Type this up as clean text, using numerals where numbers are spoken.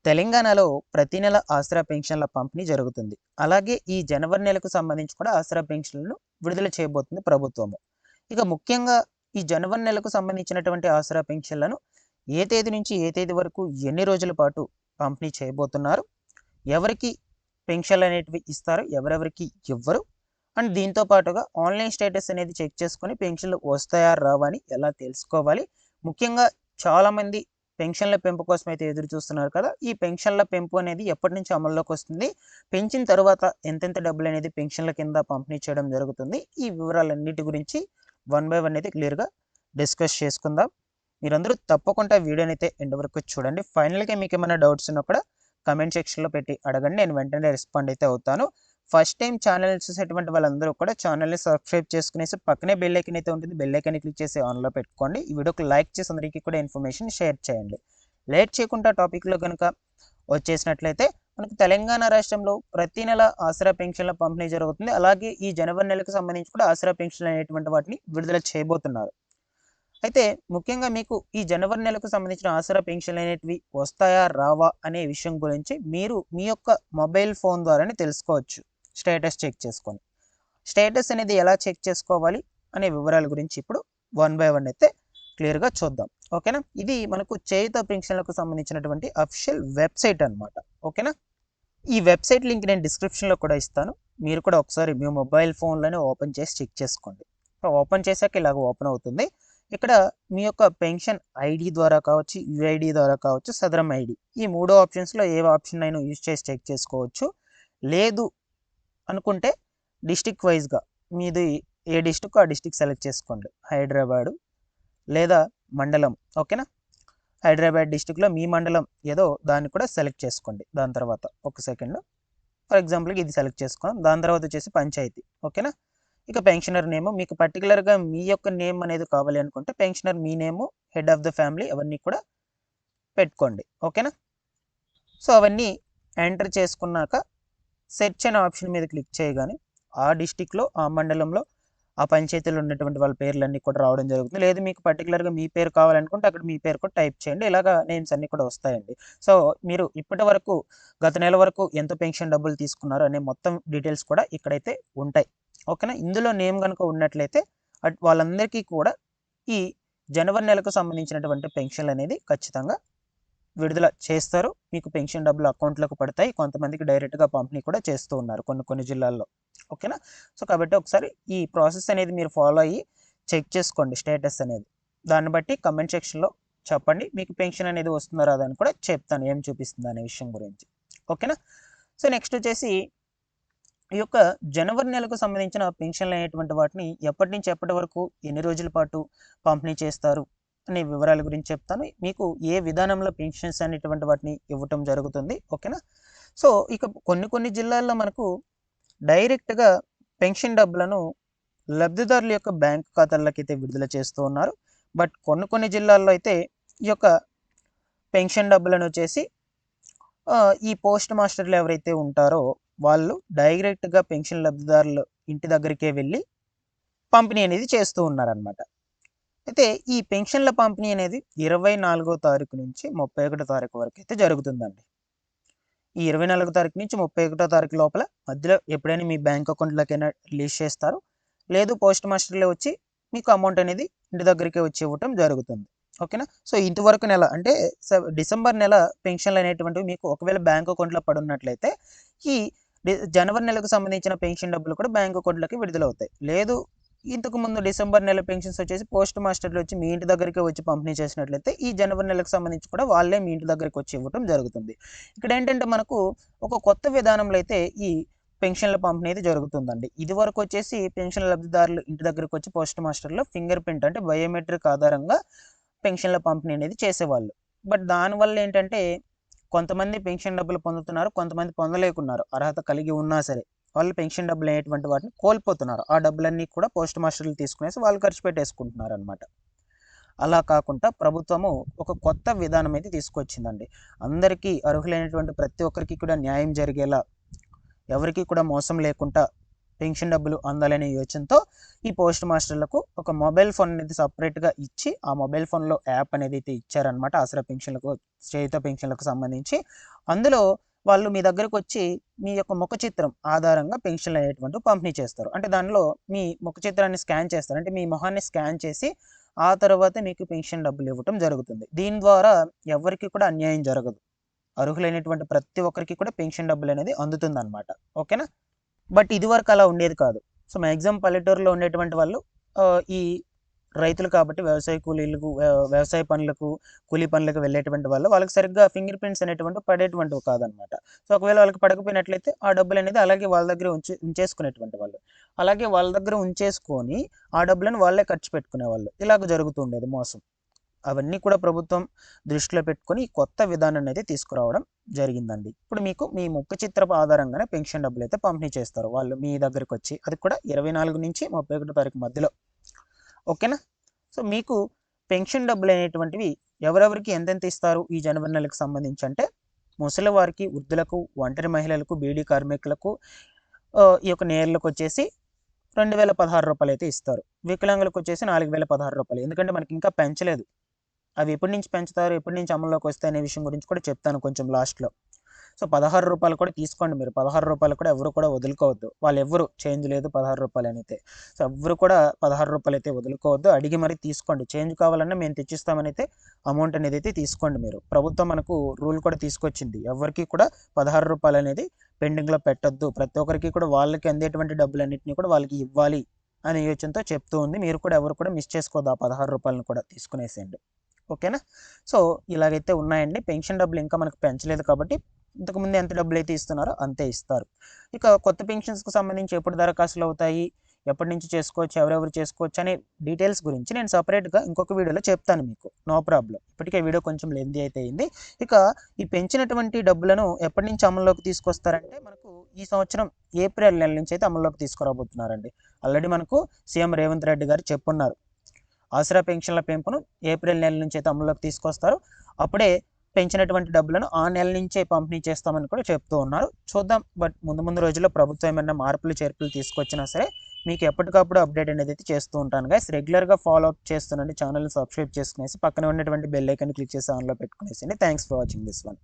తెలంగాణలో ప్రతి నెల ఆసరా పెన్షన్ల పంపిణీ జరుగుతుంది. అలాగే ఈ జనవరి నెలకు సంబంధించి కూడా ఆసరా పెన్షన్లను విడుదల చేయబోతుంది ప్రభుత్వము. ఇక ముఖ్యంగా ఈ జనవరి నెలకు సంబంధించినటువంటి ఆసరా పెన్షన్లను ఏ తేదీ నుంచి ఏ తేదీ వరకు ఎన్ని రోజుల పాటు పంపిణీ చేయబోతున్నారు, ఎవరికి పెన్షన్లు అనేటివి ఇస్తారు, ఎవరెవరికి ఇవ్వరు, అండ్ దీంతో పాటుగా ఆన్లైన్ స్టేటస్ అనేది చెక్ చేసుకొని పెన్షన్లు వస్తాయా రావా అని ఎలా తెలుసుకోవాలి. ముఖ్యంగా చాలామంది పెన్షన్ల పెంపు కోసం అయితే ఎదురు చూస్తున్నారు కదా. ఈ పెన్షన్ల పెంపు అనేది ఎప్పటి నుంచి అమల్లోకి వస్తుంది, పెంచిన తర్వాత ఎంతెంత డబ్బులు అనేది పెన్షన్ల కింద పంపిణీ చేయడం జరుగుతుంది, ఈ వివరాలన్నిటి గురించి వన్ బై వన్ అయితే క్లియర్గా డిస్కస్ చేసుకుందాం. మీరందరూ తప్పకుండా వీడియోని అయితే ఎండ్ వరకు చూడండి. ఫైనల్గా మీకు ఏమైనా డౌట్స్ ఉన్నా కూడా కమెంట్ సెక్షన్లో పెట్టి అడగండి, నేను వెంటనే రెస్పాండ్ అయితే అవుతాను. ఫస్ట్ టైం ఛానల్ చూసేటువంటి వాళ్ళందరూ కూడా ఛానల్ని సబ్స్క్రైబ్ చేసుకునేసి పక్కనే బెల్ ఐకాన్ అయితే ఉంటుంది, బెల్ ఐకాన్ని క్లిక్ చేసి ఆన్లో పెట్టుకోండి. ఈ వీడియోకి లైక్ చేసి అందరికీ కూడా ఇన్ఫర్మేషన్ షేర్ చేయండి. లేట్ చేయకుండా టాపిక్లో కనుక వచ్చేసినట్లయితే మనకు తెలంగాణ రాష్ట్రంలో ప్రతి నెల ఆసరా పెన్షన్ల పంపిణీ జరుగుతుంది. అలాగే ఈ జనవరి నెలకు సంబంధించి కూడా ఆసరా పెన్షన్లు అనేటువంటి వాటిని విడుదల చేయబోతున్నారు. అయితే ముఖ్యంగా మీకు ఈ జనవరి నెలకు సంబంధించిన ఆసరా పెన్షన్లు అనేటివి వస్తాయా రావా అనే విషయం గురించి మీరు మీ యొక్క మొబైల్ ఫోన్ ద్వారానే తెలుసుకోవచ్చు. స్టేటస్ చెక్ చేసుకొని, స్టేటస్ అనేది ఎలా చెక్ చేసుకోవాలి అనే వివరాల గురించి ఇప్పుడు వన్ బై వన్ అయితే క్లియర్గా చూద్దాం. ఓకేనా. ఇది మనకు చేయుత పెన్షన్లకు సంబంధించినటువంటి అఫీషియల్ వెబ్సైట్ అనమాట. ఓకేనా. ఈ వెబ్సైట్ లింక్ నేను డిస్క్రిప్షన్లో కూడా ఇస్తాను. మీరు కూడా ఒకసారి మీ మొబైల్ ఫోన్లోనే ఓపెన్ చేసి చెక్ చేసుకోండి. ఓపెన్ చేశాక ఇలాగ ఓపెన్ అవుతుంది. ఇక్కడ మీ యొక్క పెన్షన్ ఐడి ద్వారా కావచ్చు, యుఐడి ద్వారా కావచ్చు, సదరం ఐడి, ఈ మూడో ఆప్షన్స్లో ఏ ఆప్షన్ అయినా యూజ్ చేసి చెక్ చేసుకోవచ్చు. లేదు అనుకుంటే డిస్టిక్ వైజ్గా మీది ఏ డిస్టిక్ ఆ డిస్టిక్ సెలెక్ట్ చేసుకోండి. హైదరాబాదు లేదా మండలం. ఓకేనా. హైదరాబాద్ డిస్టిక్లో మీ మండలం ఏదో దాన్ని కూడా సెలెక్ట్ చేసుకోండి. దాని తర్వాత ఒక సెకండ్, ఫర్ ఎగ్జాంపుల్కి ఇది సెలెక్ట్ చేసుకున్నాం. దాని తర్వాత వచ్చేసి పంచాయతీ. ఓకేనా. ఇక పెన్షనర్ నేమ్, మీకు పర్టికులర్గా మీ యొక్క నేమ్ అనేది కావాలి అనుకుంటే pensioner me name, head of the family అవన్నీ కూడా పెట్టుకోండి. ఓకేనా. సో అవన్నీ ఎంటర్ చేసుకున్నాక సెర్చ్ అనే ఆప్షన్ మీద క్లిక్ చేయగానే ఆ డిస్టిక్లో, ఆ మండలంలో, ఆ పంచాయతీలో ఉన్నటువంటి వాళ్ళ పేర్లన్నీ కూడా రావడం జరుగుతుంది. లేదు మీకు పర్టికులర్గా మీ పేరు కావాలనుకుంటే అక్కడ మీ పేరు కూడా టైప్ చేయండి. ఇలాగా నేమ్స్ అన్నీ కూడా వస్తాయండి. సో మీరు ఇప్పటి వరకు గత నెల వరకు ఎంత పెన్షన్ డబ్బులు తీసుకున్నారు అనే మొత్తం డీటెయిల్స్ కూడా ఇక్కడైతే ఉంటాయి. ఓకేనా. ఇందులో నేమ్ కనుక ఉన్నట్లయితే వాళ్ళందరికీ కూడా ఈ జనవరి నెలకు సంబంధించినటువంటి పెన్షన్లు అనేది ఖచ్చితంగా విడుదల చేస్తారు. మీకు పెన్షన్ డబ్బులు అకౌంట్లోకి పడతాయి. కొంతమందికి డైరెక్ట్గా పంపిణీ కూడా చేస్తూ ఉన్నారు కొన్ని జిల్లాల్లో. ఓకేనా. సో కాబట్టి ఒకసారి ఈ ప్రాసెస్ అనేది మీరు ఫాలో అయ్యి చెక్ చేసుకోండి స్టేటస్ అనేది. దాన్ని బట్టి కమెంట్ సెక్షన్లో చెప్పండి, మీకు పెన్షన్ అనేది వస్తుందా రాదా అని కూడా చెప్తాను, ఏం చూపిస్తుంది అనే విషయం గురించి. ఓకేనా. సో నెక్స్ట్ వచ్చేసి ఈ యొక్క జనవరి నెలకు సంబంధించిన పెన్షన్లు అనేటువంటి వాటిని ఎప్పటి నుంచి ఎప్పటి వరకు ఎన్ని రోజుల పాటు పంపిణీ చేస్తారు అనే వివరాల గురించి చెప్తాను. మీకు ఏ విధానంలో పెన్షన్స్ అనేటువంటి వాటిని ఇవ్వటం జరుగుతుంది. ఓకేనా. సో ఇక కొన్ని జిల్లాల్లో మనకు డైరెక్ట్గా పెన్షన్ డబ్బులను లబ్ధిదారుల యొక్క బ్యాంక్ ఖాతాల్లోకి అయితే విడుదల చేస్తూ ఉన్నారు. బట్ కొన్ని జిల్లాల్లో అయితే ఈ యొక్క పెన్షన్ డబ్బులను వచ్చేసి ఈ పోస్ట్ మాస్టర్లు ఎవరైతే ఉంటారో వాళ్ళు డైరెక్ట్గా పెన్షన్ లబ్ధిదారులు ఇంటి దగ్గరికే వెళ్ళి పంపిణీ అనేది చేస్తూ ఉన్నారనమాట. అయితే ఈ పెన్షన్ల పంపిణీ అనేది 24వ తారీఖు నుంచి 31వ తారీఖు వరకు అయితే జరుగుతుందండి. ఈ 24వ తారీఖు నుంచి 31వ తారీఖు లోపల మధ్యలో ఎప్పుడైనా మీ బ్యాంక్ అకౌంట్లోకైనా రిలీజ్ చేస్తారు, లేదు పోస్ట్ మాస్టర్లే వచ్చి మీకు అమౌంట్ అనేది ఇంటి దగ్గరికి వచ్చి ఇవ్వటం జరుగుతుంది. ఓకేనా. సో ఇంతవరకు నెల అంటే డిసెంబర్ నెల పెన్షన్లు అనేటువంటివి మీకు ఒకవేళ బ్యాంక్ అకౌంట్లో పడున్నట్లయితే ఈ జనవరి నెలకు సంబంధించిన పెన్షన్ డబ్బులు కూడా బ్యాంక్ అకౌంట్లోకి విడుదలవుతాయి. లేదు ఇంతకు ముందు డిసెంబర్ నెల పెన్షన్స్ వచ్చేసి పోస్ట్ మాస్టర్లు వచ్చి మీ ఇంటి దగ్గరికి వచ్చి పంపిణీ చేసినట్లయితే ఈ జనవరి నెలకు సంబంధించి కూడా వాళ్ళే మీ ఇంటి దగ్గరికి వచ్చి ఇవ్వడం జరుగుతుంది. ఇక్కడ ఏంటంటే మనకు ఒక కొత్త విధానంలో అయితే ఈ పెన్షన్ల పంపిణీ అయితే జరుగుతుందండి. ఇది వరకు వచ్చేసి పెన్షన్ లబ్ధిదారులు ఇంటి దగ్గరికి వచ్చి పోస్ట్ మాస్టర్లో ఫింగర్ ప్రింట్ అంటే బయోమెట్రిక్ ఆధారంగా పెన్షన్ల పంపిణీ అనేది చేసేవాళ్ళు. బట్ దానివల్ల ఏంటంటే కొంతమంది పెన్షన్ డబ్బులు పొందుతున్నారు, కొంతమంది పొందలేకున్నారు. అర్హత కలిగి ఉన్నా సరే వాళ్ళు పెన్షన్ డబ్బులు అనేటువంటి వాటిని కోల్పోతున్నారు. ఆ డబ్బులన్నీ కూడా పోస్ట్ మాస్టర్లు తీసుకునేసి వాళ్ళు ఖర్చు పెట్టేసుకుంటున్నారు అనమాట. అలా కాకుండా ప్రభుత్వము ఒక కొత్త విధానం అయితే తీసుకొచ్చిందండి. అందరికీ అర్హులైనటువంటి ప్రతి ఒక్కరికి కూడా న్యాయం జరిగేలా, ఎవరికి కూడా మోసం లేకుండా పెన్షన్ డబ్బులు అందాలనే యోచనతో ఈ పోస్ట్ మాస్టర్లకు ఒక మొబైల్ ఫోన్ అనేది సపరేట్గా ఇచ్చి ఆ మొబైల్ ఫోన్లో యాప్ అనేది అయితే ఇచ్చారనమాట ఆసరా పెన్షన్లకు చేయుత పెన్షన్లకు సంబంధించి. అందులో వాళ్ళు మీ దగ్గరకు వచ్చి మీ యొక్క ముఖ చిత్రం ఆధారంగా పెన్షన్లు అనేటువంటివి పంపిణీ చేస్తారు. అంటే దానిలో మీ ముఖ చిత్రాన్ని స్కాన్ చేస్తారు. అంటే మీ మొహాన్ని స్కాన్ చేసి ఆ తర్వాత మీకు పెన్షన్ డబ్బులు ఇవ్వటం జరుగుతుంది. దీని ద్వారా ఎవరికి కూడా అన్యాయం జరగదు. అర్హులైనటువంటి ప్రతి ఒక్కరికి కూడా పెన్షన్ డబ్బులు అనేది అందుతుందన్నమాట. ఓకేనా? బట్ ఇదివరకు అలా ఉండేది కాదు. సో మ్యాక్సిమం పల్లెటూరులో ఉండేటువంటి వాళ్ళు ఈ రైతులు కాబట్టి వ్యవసాయ కూలీలకు వ్యవసాయ పనులకు కూలీ పనులకు వెళ్ళేటువంటి వాళ్ళు వాళ్ళకి సరిగ్గా ఫింగర్ ప్రింట్స్ అనేటువంటివి పడేటువంటివి కాదనమాట. సో ఒకవేళ వాళ్ళకి పడకపోయినట్లయితే ఆ డబ్బులు అనేది అలాగే వాళ్ళ దగ్గర ఉంచేసుకునేటువంటి వాళ్ళు. అలాగే వాళ్ళ దగ్గర ఉంచేసుకొని ఆ డబ్బులను వాళ్ళే ఖర్చు పెట్టుకునేవాళ్ళు. ఇలాగ జరుగుతూ ఉండేది మోసం. అవన్నీ కూడా ప్రభుత్వం దృష్టిలో పెట్టుకొని ఈ కొత్త విధానాన్ని అయితే తీసుకురావడం జరిగిందండి. ఇప్పుడు మీకు మీ ముఖ చిత్రపు ఆధారంగానే పెన్షన్ డబ్బులు అయితే పంపిణీ చేస్తారు వాళ్ళు మీ దగ్గరకు వచ్చి. అది కూడా 24 నుంచి 31 తారీఖు మధ్యలో. ఓకేనా? సో మీకు పెన్షన్ డబ్బులు అనేటువంటివి ఎవరెవరికి ఎంతెంత ఇస్తారు ఈ జనవరి నెలకు సంబంధించి అంటే ముసలి వారికి, వృద్ధులకు, ఒంటరి మహిళలకు, బీడీ కార్మికులకు, ఈ యొక్క నేర్లకు వచ్చేసి 2016 రూపాయలు అయితే ఇస్తారు. వికలాంగులకు వచ్చేసి 4016 రూపాయలు. ఎందుకంటే మనకి ఇంకా పెంచలేదు. అవి ఎప్పటి నుంచి పెంచుతారు, ఎప్పటి నుంచి అమల్లోకి వస్తాయి అనే విషయం గురించి కూడా చెప్తాను కొంచెం లాస్ట్లో. సో 16 రూపాయలు కూడా తీసుకోండి మీరు. 16 రూపాయలు కూడా ఎవరు కూడా వదులుకోవద్దు. వాళ్ళు ఎవరు చేంజ్ లేదు 16 రూపాయలు అయితే. సో ఎవరు కూడా 16 రూపాయలు అయితే వదులుకోవద్దు. అడిగి మరీ తీసుకోండి. చేంజ్ కావాలన్నా మేము తెచ్చిస్తామని అయితే అమౌంట్ అనేది అయితే తీసుకోండి మీరు. ప్రభుత్వం మనకు రూల్ కూడా తీసుకొచ్చింది. ఎవరికి కూడా 16 రూపాయలు అనేది పెండింగ్లో పెట్టొద్దు. ప్రతి ఒక్కరికి కూడా వాళ్ళకి అందేటువంటి డబ్బులన్నింటినీ కూడా వాళ్ళకి ఇవ్వాలి అనే యోచనతో చెప్తూ ఉంది. మీరు కూడా ఎవరు కూడా మిస్ చేసుకోవద్దు. ఆ 16 రూపాయలను కూడా తీసుకునేసేయండి. ఓకేనా? సో ఇలాగైతే ఉన్నాయండి. పెన్షన్ డబ్బులు ఇంకా మనకు పెంచలేదు కాబట్టి ఇంతకుముందు ఎంత డబ్బులు అయితే ఇస్తున్నారో అంతే ఇస్తారు. ఇక కొత్త పెన్షన్స్కి సంబంధించి ఎప్పుడు దరఖాస్తులు అవుతాయి, ఎప్పటి నుంచి చేసుకోవచ్చు, ఎవరెవరు చేసుకోవచ్చు అనే డీటెయిల్స్ గురించి నేను సపరేట్గా ఇంకొక వీడియోలో చెప్తాను మీకు. No problem. ఇప్పటికే వీడియో కొంచెం లెంతీ అయితే అయింది. ఇక ఈ పెంచినటువంటి డబ్బులను ఎప్పటి నుంచి అమల్లోకి తీసుకొస్తారంటే మనకు ఈ సంవత్సరం ఏప్రిల్ నెల నుంచి అయితే అమల్లోకి తీసుకురాబోతున్నారండి. ఆల్రెడీ మనకు సీఎం రేవంత్ రెడ్డి గారు చెప్పున్నారు. ఆసరా పెన్షన్ల పెంపును ఏప్రిల్ నెల నుంచి అయితే అమల్లోకి తీసుకొస్తారు. అప్పుడే పెంచినటువంటి డబ్బులను ఆ నెల నుంచే పంపిణీ చేస్తామని కూడా చెప్తూ ఉన్నారు. చూద్దాం. బట్ ముందు రోజుల్లో ప్రభుత్వం ఏమైనా మార్పులు చేర్పులు తీసుకొచ్చినా సరే మీకు ఎప్పటికప్పుడు అప్డేట్ అనేది అయితే చేస్తూ ఉంటాను గైస్. రెగ్యులర్గా ఫాలో అప్ చేస్తుండండి. ఛానల్ని సబ్స్క్రైబ్ చేసుకునేసి పక్కన ఉన్నటువంటి బెల్ ఐకాన్ క్లిక్ చేసి ఆన్లో పెట్టుకునేసి. Thanks for watching this one.